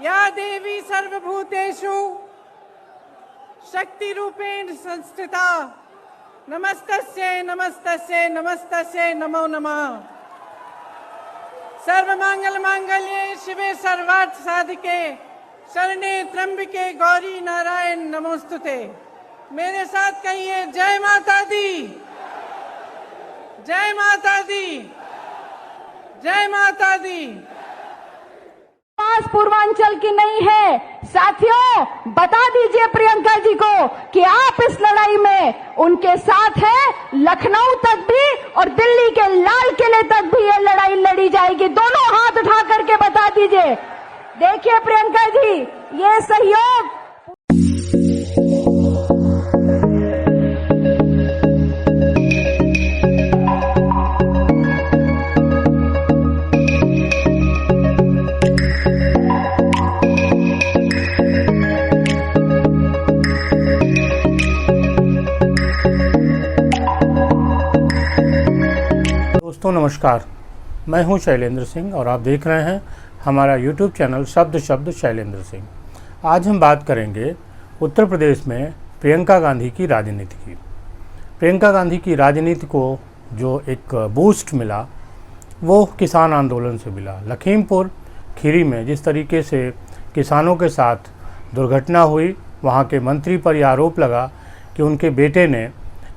या देवी सर्वभूतेषु शक्तिरूपेण संस्थिता नमस्तस्यै नमस्तस्यै नमस्तस्यै नमो नमः। सर्वमंगल मांगल्ये शिवे सर्वार्थ साधिके शरणे त्र्यंबके गौरी नारायण नमोस्तुते। मेरे साथ कहिए जय माता दी, जय माता दी, जय माता दी। पूर्वांचल की नहीं है। साथियों, बता दीजिए प्रियंका जी को कि आप इस लड़ाई में उनके साथ हैं। लखनऊ तक भी और दिल्ली के लाल किले तक भी ये लड़ाई लड़ी जाएगी। दोनों हाथ उठा करके बता दीजिए। देखिए प्रियंका जी, ये सहयोग दोस्तों नमस्कार, मैं हूं शैलेंद्र सिंह और आप देख रहे हैं हमारा YouTube चैनल शब्द शैलेंद्र सिंह। आज हम बात करेंगे उत्तर प्रदेश में प्रियंका गांधी की राजनीति की। प्रियंका गांधी की राजनीति को जो एक बूस्ट मिला वो किसान आंदोलन से मिला। लखीमपुर खीरी में जिस तरीके से किसानों के साथ दुर्घटना हुई, वहाँ के मंत्री पर यह आरोप लगा कि उनके बेटे ने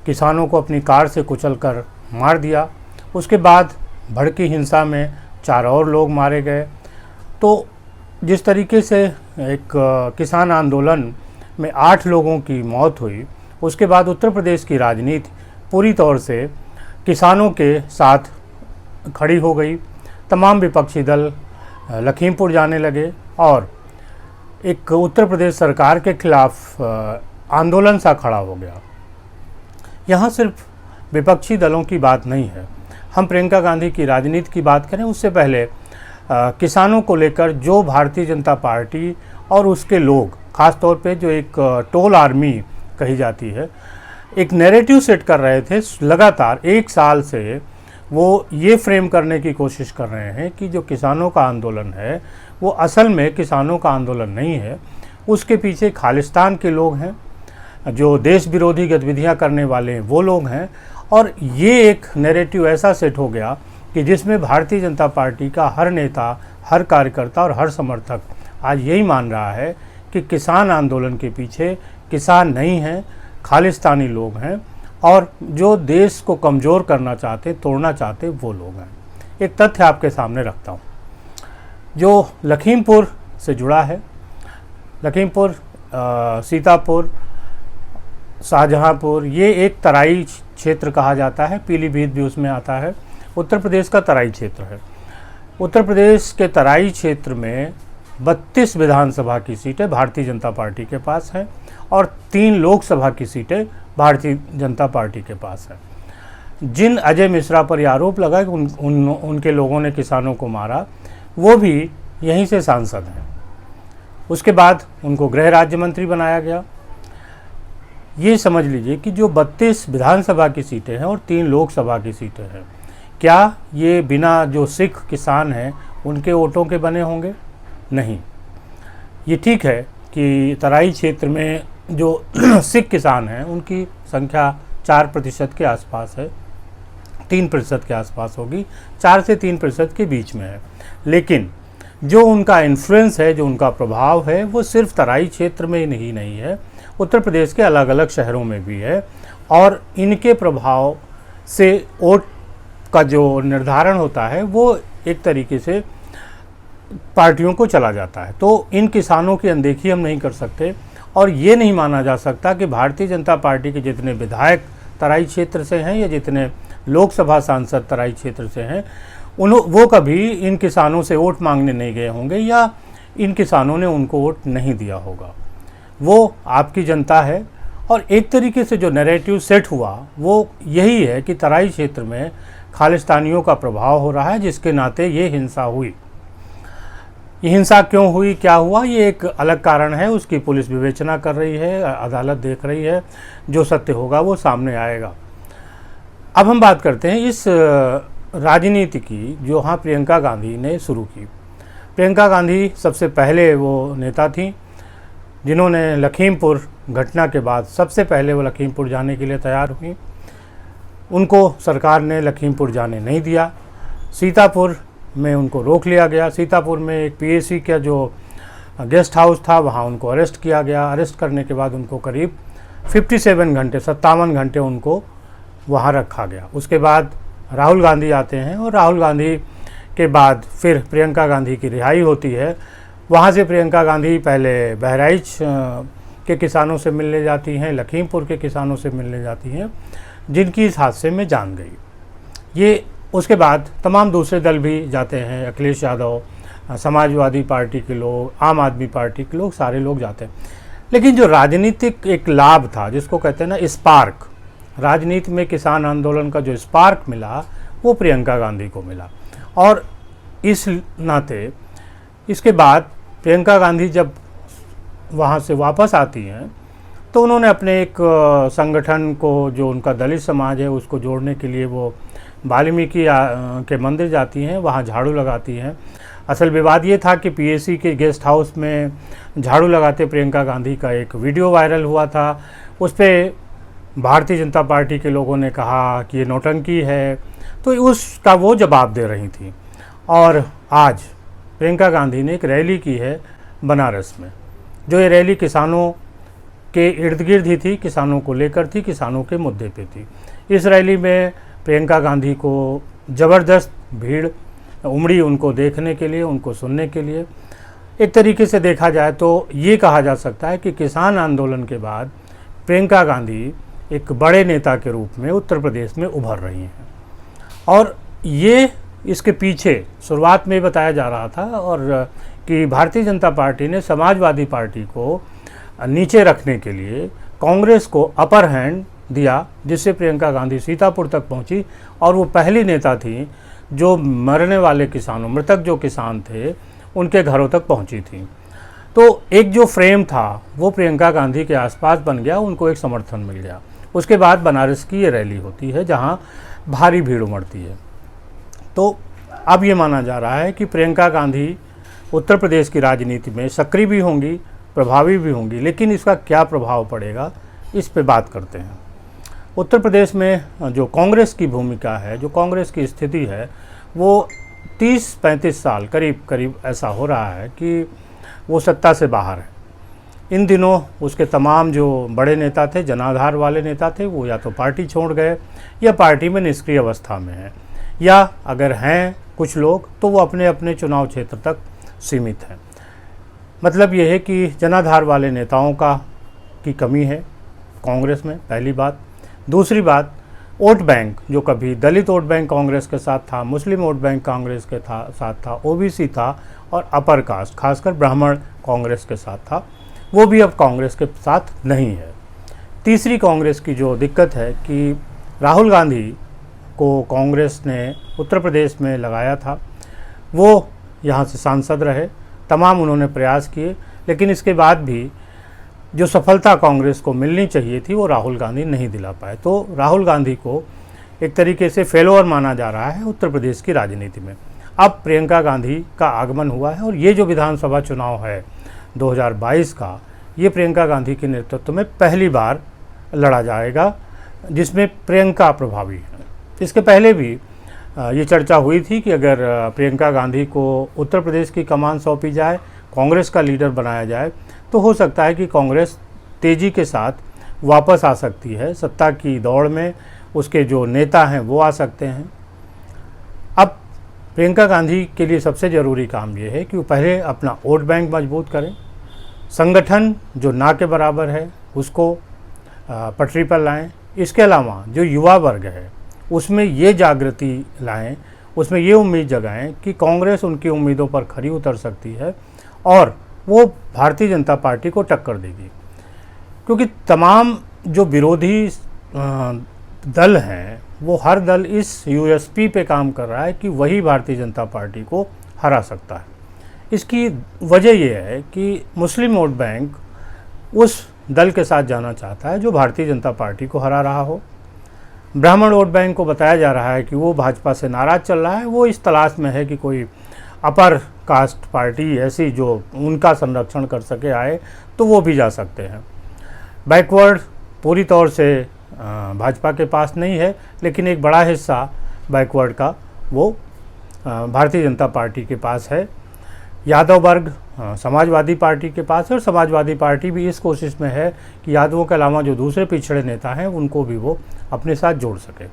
किसानों को अपनी कार से कुचलकर मार दिया। उसके बाद भड़की हिंसा में 4 और लोग मारे गए। तो जिस तरीके से एक किसान आंदोलन में 8 लोगों की मौत हुई, उसके बाद उत्तर प्रदेश की राजनीति पूरी तौर से किसानों के साथ खड़ी हो गई। तमाम विपक्षी दल लखीमपुर जाने लगे और एक उत्तर प्रदेश सरकार के खिलाफ आंदोलन सा खड़ा हो गया। यहाँ सिर्फ विपक्षी दलों की बात नहीं है। हम प्रियंका गांधी की राजनीति की बात करें उससे पहले किसानों को लेकर जो भारतीय जनता पार्टी और उसके लोग, ख़ास तौर पे जो एक टोल आर्मी कही जाती है, एक नैरेटिव सेट कर रहे थे। लगातार 1 साल से वो ये फ्रेम करने की कोशिश कर रहे हैं कि जो किसानों का आंदोलन है वो असल में किसानों का आंदोलन नहीं है। उसके पीछे खालिस्तान के लोग हैं, जो देश विरोधी गतिविधियां करने वाले हैं वो लोग हैं। और ये एक नैरेटिव ऐसा सेट हो गया कि जिसमें भारतीय जनता पार्टी का हर नेता, हर कार्यकर्ता और हर समर्थक आज यही मान रहा है कि किसान आंदोलन के पीछे किसान नहीं हैं, खालिस्तानी लोग हैं और जो देश को कमज़ोर करना चाहते, तोड़ना चाहते वो लोग हैं। एक तथ्य आपके सामने रखता हूँ जो लखीमपुर से जुड़ा है। लखीमपुर, सीतापुर, शाहजहांपुर, ये एक तराई क्षेत्र कहा जाता है। पीलीभीत भी उसमें आता है। उत्तर प्रदेश का तराई क्षेत्र है। उत्तर प्रदेश के तराई क्षेत्र में 32 विधानसभा की सीटें भारतीय जनता पार्टी के पास हैं और 3 लोकसभा की सीटें भारतीय जनता पार्टी के पास हैं। जिन अजय मिश्रा पर यह आरोप लगा कि उनके लोगों ने किसानों को मारा, वो भी यहीं से सांसद हैं। उसके बाद उनको गृह राज्य मंत्री बनाया गया। ये समझ लीजिए कि जो 32 विधानसभा की सीटें हैं और 3 लोकसभा की सीटें हैं, क्या ये बिना जो सिख किसान हैं उनके वोटों के बने होंगे? नहीं। ये ठीक है कि तराई क्षेत्र में जो सिख किसान हैं उनकी संख्या 4% के आसपास है, 3% के आसपास होगी, 4 से 3% के बीच में है। लेकिन जो उनका इन्फ्लुएंस है, जो उनका प्रभाव है, वो सिर्फ तराई क्षेत्र में ही नहीं है, उत्तर प्रदेश के अलग अलग शहरों में भी है। और इनके प्रभाव से वोट का जो निर्धारण होता है वो एक तरीके से पार्टियों को चला जाता है। तो इन किसानों की अनदेखी हम नहीं कर सकते और ये नहीं माना जा सकता कि भारतीय जनता पार्टी के जितने विधायक तराई क्षेत्र से हैं या जितने लोकसभा सांसद तराई क्षेत्र से हैं, वो कभी इन किसानों से वोट मांगने नहीं गए होंगे या इन किसानों ने उनको वोट नहीं दिया होगा। वो आपकी जनता है। और एक तरीके से जो नैरेटिव सेट हुआ वो यही है कि तराई क्षेत्र में खालिस्तानियों का प्रभाव हो रहा है, जिसके नाते ये हिंसा हुई। ये हिंसा क्यों हुई, क्या हुआ, ये एक अलग कारण है, उसकी पुलिस विवेचना कर रही है, अदालत देख रही है। जो सत्य होगा वो सामने आएगा। अब हम बात करते हैं इस राजनीति की जो हाँ प्रियंका गांधी ने शुरू की। प्रियंका गांधी सबसे पहले वो नेता थी जिन्होंने लखीमपुर घटना के बाद सबसे पहले वो लखीमपुर जाने के लिए तैयार हुई। उनको सरकार ने लखीमपुर जाने नहीं दिया। सीतापुर में उनको रोक लिया गया। सीतापुर में एक पीएसी का जो गेस्ट हाउस था वहाँ उनको अरेस्ट किया गया। अरेस्ट करने के बाद उनको करीब 57 घंटे उनको वहाँ रखा गया। उसके बाद राहुल गांधी आते हैं और राहुल गांधी के बाद फिर प्रियंका गांधी की रिहाई होती है। वहाँ से प्रियंका गांधी पहले बहराइच के किसानों से मिलने जाती हैं, लखीमपुर के किसानों से मिलने जाती हैं, जिनकी इस हादसे में जान गई। ये उसके बाद तमाम दूसरे दल भी जाते हैं, अखिलेश यादव, समाजवादी पार्टी के लोग, आम आदमी पार्टी के लोग, सारे लोग जाते हैं। लेकिन जो राजनीतिक एक लाभ था, जिसको कहते हैं ना स्पार्क, राजनीति में किसान आंदोलन का जो स्पार्क मिला वो प्रियंका गांधी को मिला। और इस नाते इसके बाद प्रियंका गांधी जब वहाँ से वापस आती हैं तो उन्होंने अपने एक संगठन को, जो उनका दलित समाज है, उसको जोड़ने के लिए वो वाल्मीकि के मंदिर जाती हैं, वहाँ झाड़ू लगाती हैं। असल विवाद ये था कि पीएसी के गेस्ट हाउस में झाड़ू लगाते प्रियंका गांधी का एक वीडियो वायरल हुआ था। उस पर भारतीय जनता पार्टी के लोगों ने कहा कि ये नौटंकी है, तो उसका वो जवाब दे रही थी। और आज प्रियंका गांधी ने एक रैली की है बनारस में, जो ये रैली किसानों के इर्द गिर्द ही थी, किसानों को लेकर थी, किसानों के मुद्दे पे थी। इस रैली में प्रियंका गांधी को ज़बरदस्त भीड़ उमड़ी उनको देखने के लिए, उनको सुनने के लिए। एक तरीके से देखा जाए तो ये कहा जा सकता है कि किसान आंदोलन के बाद प्रियंका गांधी एक बड़े नेता के रूप में उत्तर प्रदेश में उभर रही हैं। और ये इसके पीछे शुरुआत में बताया जा रहा था और कि भारतीय जनता पार्टी ने समाजवादी पार्टी को नीचे रखने के लिए कांग्रेस को अपर हैंड दिया, जिससे प्रियंका गांधी सीतापुर तक पहुंची और वो पहली नेता थी जो मरने वाले किसानों, मृतक जो किसान थे, उनके घरों तक पहुंची थी। तो एक जो फ्रेम था वो प्रियंका गांधी के आसपास बन गया, उनको एक समर्थन मिल गया। उसके बाद बनारस की ये रैली होती है जहाँ भारी भीड़ उमड़ती है। तो अब ये माना जा रहा है कि प्रियंका गांधी उत्तर प्रदेश की राजनीति में सक्रिय भी होंगी, प्रभावी भी होंगी, लेकिन इसका क्या प्रभाव पड़ेगा इस पे बात करते हैं। उत्तर प्रदेश में जो कांग्रेस की भूमिका है, जो कांग्रेस की स्थिति है, वो 30-35 साल करीब ऐसा हो रहा है कि वो सत्ता से बाहर है। इन दिनों उसके तमाम जो बड़े नेता थे, जनाधार वाले नेता थे, वो या तो पार्टी छोड़ गए या पार्टी में निष्क्रिय अवस्था में है, या अगर हैं कुछ लोग तो वो अपने अपने चुनाव क्षेत्र तक सीमित हैं। मतलब ये है कि जनाधार वाले नेताओं की कमी है कांग्रेस में, पहली बात। दूसरी बात, वोट बैंक, जो कभी दलित वोट बैंक कांग्रेस के साथ था, मुस्लिम वोट बैंक कांग्रेस के साथ था, ओबीसी था और अपर कास्ट खासकर ब्राह्मण कांग्रेस के साथ था, वो भी अब कांग्रेस के साथ नहीं है। तीसरी कांग्रेस की जो दिक्कत है कि राहुल गांधी को कांग्रेस ने उत्तर प्रदेश में लगाया था, वो यहाँ से सांसद रहे, तमाम उन्होंने प्रयास किए, लेकिन इसके बाद भी जो सफलता कांग्रेस को मिलनी चाहिए थी वो राहुल गांधी नहीं दिला पाए। तो राहुल गांधी को एक तरीके से फेलोअर माना जा रहा है उत्तर प्रदेश की राजनीति में। अब प्रियंका गांधी का आगमन हुआ है और ये जो विधानसभा चुनाव है 2022 का, ये प्रियंका गांधी के नेतृत्व में पहली बार लड़ा जाएगा, जिसमें प्रियंका प्रभावी है। इसके पहले भी ये चर्चा हुई थी कि अगर प्रियंका गांधी को उत्तर प्रदेश की कमान सौंपी जाए, कांग्रेस का लीडर बनाया जाए, तो हो सकता है कि कांग्रेस तेज़ी के साथ वापस आ सकती है सत्ता की दौड़ में, उसके जो नेता हैं वो आ सकते हैं। अब प्रियंका गांधी के लिए सबसे ज़रूरी काम ये है कि वो पहले अपना वोट बैंक मजबूत करें, संगठन जो ना के बराबर है उसको पटरी पर लाएं। इसके अलावा जो युवा वर्ग है उसमें ये जागृति लाएं, उसमें ये उम्मीद जगाएं कि कांग्रेस उनकी उम्मीदों पर खरी उतर सकती है और वो भारतीय जनता पार्टी को टक्कर देगी। क्योंकि तमाम जो विरोधी दल हैं वो हर दल इस यूएसपी पे काम कर रहा है कि वही भारतीय जनता पार्टी को हरा सकता है। इसकी वजह यह है कि मुस्लिम वोट बैंक उस दल के साथ जाना चाहता है जो भारतीय जनता पार्टी को हरा रहा हो। ब्राह्मण वोट बैंक को बताया जा रहा है कि वो भाजपा से नाराज़ चल रहा है, वो इस तलाश में है कि कोई अपर कास्ट पार्टी ऐसी जो उनका संरक्षण कर सके आए तो वो भी जा सकते हैं। बैकवर्ड पूरी तौर से भाजपा के पास नहीं है, लेकिन एक बड़ा हिस्सा बैकवर्ड का वो भारतीय जनता पार्टी के पास है। यादव वर्ग समाजवादी पार्टी के पास है, और समाजवादी पार्टी भी इस कोशिश में है कि यादवों के अलावा जो दूसरे पिछड़े नेता हैं उनको भी वो अपने साथ जोड़ सके।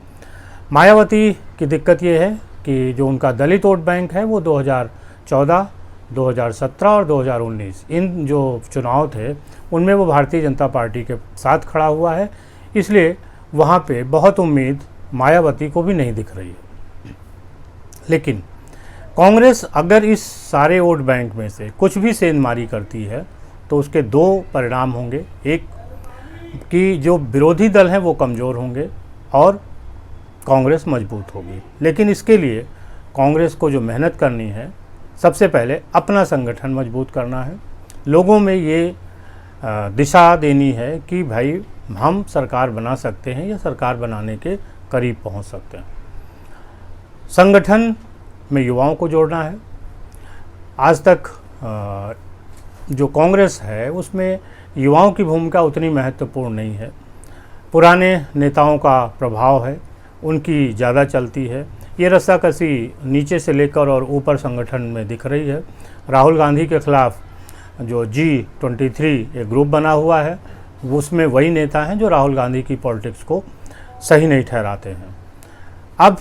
मायावती की दिक्कत ये है कि जो उनका दलित वोट बैंक है वो 2014, 2017 और 2019 इन जो चुनाव थे उनमें वो भारतीय जनता पार्टी के साथ खड़ा हुआ है, इसलिए वहाँ पे बहुत उम्मीद मायावती को भी नहीं दिख रही है। लेकिन कांग्रेस अगर इस सारे वोट बैंक में से कुछ भी सेंधमारी करती है तो उसके दो परिणाम होंगे। एक कि जो विरोधी दल हैं वो कमज़ोर होंगे और कांग्रेस मजबूत होगी। लेकिन इसके लिए कांग्रेस को जो मेहनत करनी है, सबसे पहले अपना संगठन मजबूत करना है, लोगों में ये दिशा देनी है कि भाई हम सरकार बना सकते हैं या सरकार बनाने के करीब पहुंच सकते हैं। संगठन में युवाओं को जोड़ना है। आज तक जो कांग्रेस है उसमें युवाओं की भूमिका उतनी महत्वपूर्ण नहीं है। पुराने नेताओं का प्रभाव है, उनकी ज़्यादा चलती है। ये रस्साकसी नीचे से लेकर और ऊपर संगठन में दिख रही है। राहुल गांधी के खिलाफ जो G23 एक ग्रुप बना हुआ है, उसमें वही नेता हैं जो राहुल गांधी की पॉलिटिक्स को सही नहीं ठहराते हैं। अब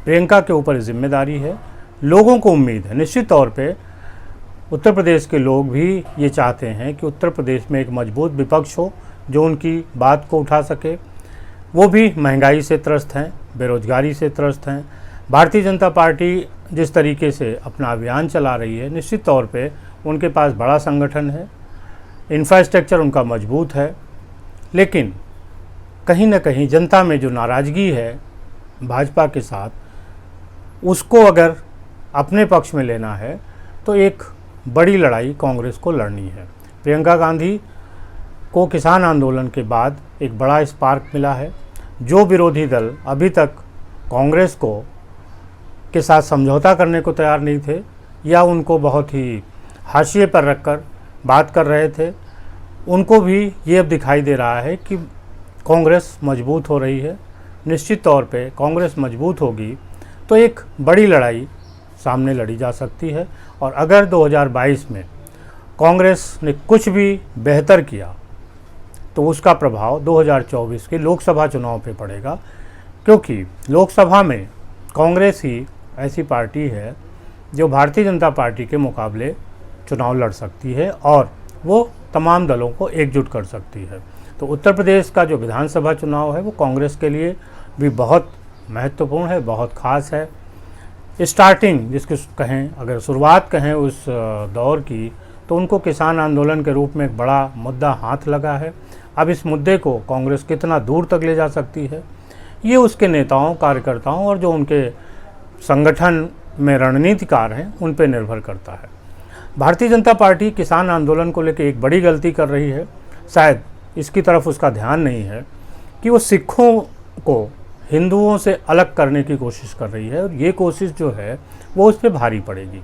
प्रियंका के ऊपर जिम्मेदारी है। लोगों को उम्मीद है, निश्चित तौर पे उत्तर प्रदेश के लोग भी ये चाहते हैं कि उत्तर प्रदेश में एक मजबूत विपक्ष हो जो उनकी बात को उठा सके। वो भी महंगाई से त्रस्त हैं, बेरोजगारी से त्रस्त हैं। भारतीय जनता पार्टी जिस तरीके से अपना अभियान चला रही है, निश्चित तौर पे उनके पास बड़ा संगठन है, इंफ्रास्ट्रक्चर उनका मजबूत है, लेकिन कहीं ना कहीं जनता में जो नाराज़गी है भाजपा के साथ, उसको अगर अपने पक्ष में लेना है तो एक बड़ी लड़ाई कांग्रेस को लड़नी है। प्रियंका गांधी को किसान आंदोलन के बाद एक बड़ा स्पार्क मिला है। जो विरोधी दल अभी तक कांग्रेस को के साथ समझौता करने को तैयार नहीं थे या उनको बहुत ही हाशिए पर रखकर बात कर रहे थे, उनको भी ये अब दिखाई दे रहा है कि कांग्रेस मजबूत हो रही है। निश्चित तौर पे कांग्रेस मजबूत होगी तो एक बड़ी लड़ाई सामने लड़ी जा सकती है। और अगर 2022 में कांग्रेस ने कुछ भी बेहतर किया तो उसका प्रभाव 2024 के लोकसभा चुनाव पे पड़ेगा, क्योंकि लोकसभा में कांग्रेस ही ऐसी पार्टी है जो भारतीय जनता पार्टी के मुकाबले चुनाव लड़ सकती है और वो तमाम दलों को एकजुट कर सकती है। तो उत्तर प्रदेश का जो विधानसभा चुनाव है वो कांग्रेस के लिए भी बहुत महत्वपूर्ण है, बहुत ख़ास है। स्टार्टिंग जिसको कहें, अगर शुरुआत कहें उस दौर की, तो उनको किसान आंदोलन के रूप में एक बड़ा मुद्दा हाथ लगा है। अब इस मुद्दे को कांग्रेस कितना दूर तक ले जा सकती है, ये उसके नेताओं, कार्यकर्ताओं और जो उनके संगठन में रणनीतिकार हैं उन पर निर्भर करता है। भारतीय जनता पार्टी किसान आंदोलन को लेकर एक बड़ी गलती कर रही है। शायद इसकी तरफ उसका ध्यान नहीं है कि वो सिखों को हिंदुओं से अलग करने की कोशिश कर रही है, और ये कोशिश जो है वो उस पर भारी पड़ेगी।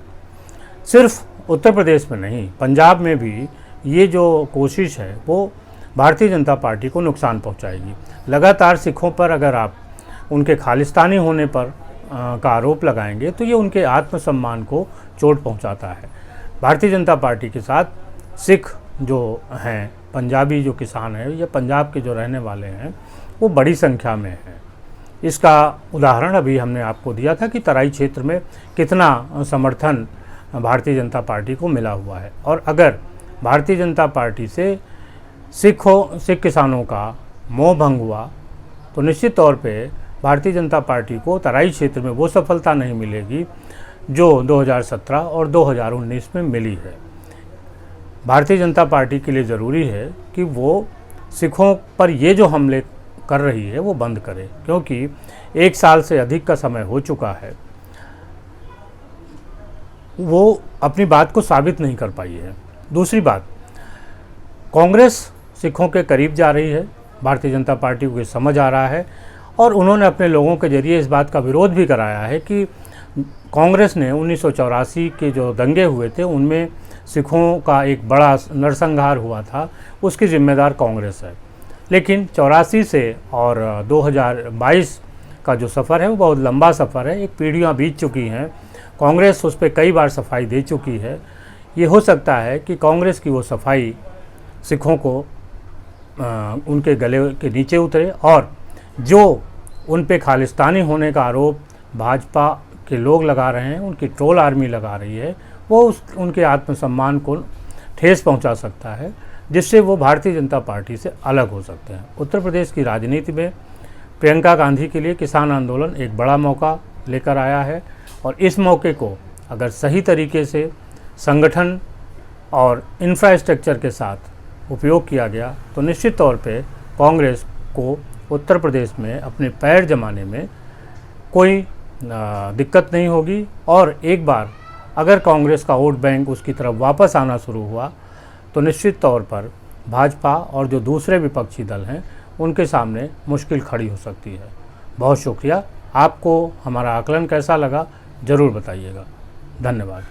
सिर्फ उत्तर प्रदेश में नहीं, पंजाब में भी ये जो कोशिश है वो भारतीय जनता पार्टी को नुकसान पहुंचाएगी। लगातार सिखों पर अगर आप उनके खालिस्तानी होने पर का आरोप लगाएंगे तो ये उनके आत्मसम्मान को चोट पहुंचाता है। भारतीय जनता पार्टी के साथ सिख जो हैं, पंजाबी जो किसान हैं या पंजाब के जो रहने वाले हैं, वो बड़ी संख्या में हैं। इसका उदाहरण अभी हमने आपको दिया था कि तराई क्षेत्र में कितना समर्थन भारतीय जनता पार्टी को मिला हुआ है। और अगर भारतीय जनता पार्टी से सिख किसानों का मोह भंग हुआ तो निश्चित तौर पे भारतीय जनता पार्टी को तराई क्षेत्र में वो सफलता नहीं मिलेगी जो 2017 और 2019 में मिली है। भारतीय जनता पार्टी के लिए ज़रूरी है कि वो सिखों पर ये जो हमले कर रही है वो बंद करे, क्योंकि 1 साल से अधिक का समय हो चुका है, वो अपनी बात को साबित नहीं कर पाई है। दूसरी बात, कांग्रेस सिखों के करीब जा रही है, भारतीय जनता पार्टी को समझ आ रहा है और उन्होंने अपने लोगों के जरिए इस बात का विरोध भी कराया है कि कांग्रेस ने 1984 के जो दंगे हुए थे उनमें सिखों का एक बड़ा नरसंहार हुआ था, उसकी जिम्मेदार कांग्रेस है। लेकिन 84 से और 2022 का जो सफ़र है वो बहुत लंबा सफ़र है, एक पीढ़ियाँ बीत चुकी हैं, कांग्रेस उस पर कई बार सफाई दे चुकी है। ये हो सकता है कि कांग्रेस की वो सफाई सिखों को उनके गले के नीचे उतरे और जो उन पे खालिस्तानी होने का आरोप भाजपा के लोग लगा रहे हैं, उनकी ट्रोल आर्मी लगा रही है, वो उनके आत्मसम्मान को ठेस पहुंचा सकता है, जिससे वो भारतीय जनता पार्टी से अलग हो सकते हैं। उत्तर प्रदेश की राजनीति में प्रियंका गांधी के लिए किसान आंदोलन एक बड़ा मौका लेकर आया है और इस मौके को अगर सही तरीके से संगठन और इंफ्रास्ट्रक्चर के साथ उपयोग किया गया तो निश्चित तौर पे कांग्रेस को उत्तर प्रदेश में अपने पैर जमाने में कोई दिक्कत नहीं होगी। और एक बार अगर कांग्रेस का वोट बैंक उसकी तरफ वापस आना शुरू हुआ तो निश्चित तौर पर भाजपा और जो दूसरे विपक्षी दल हैं उनके सामने मुश्किल खड़ी हो सकती है। बहुत शुक्रिया। आपको हमारा आकलन कैसा लगा ज़रूर बताइएगा। धन्यवाद।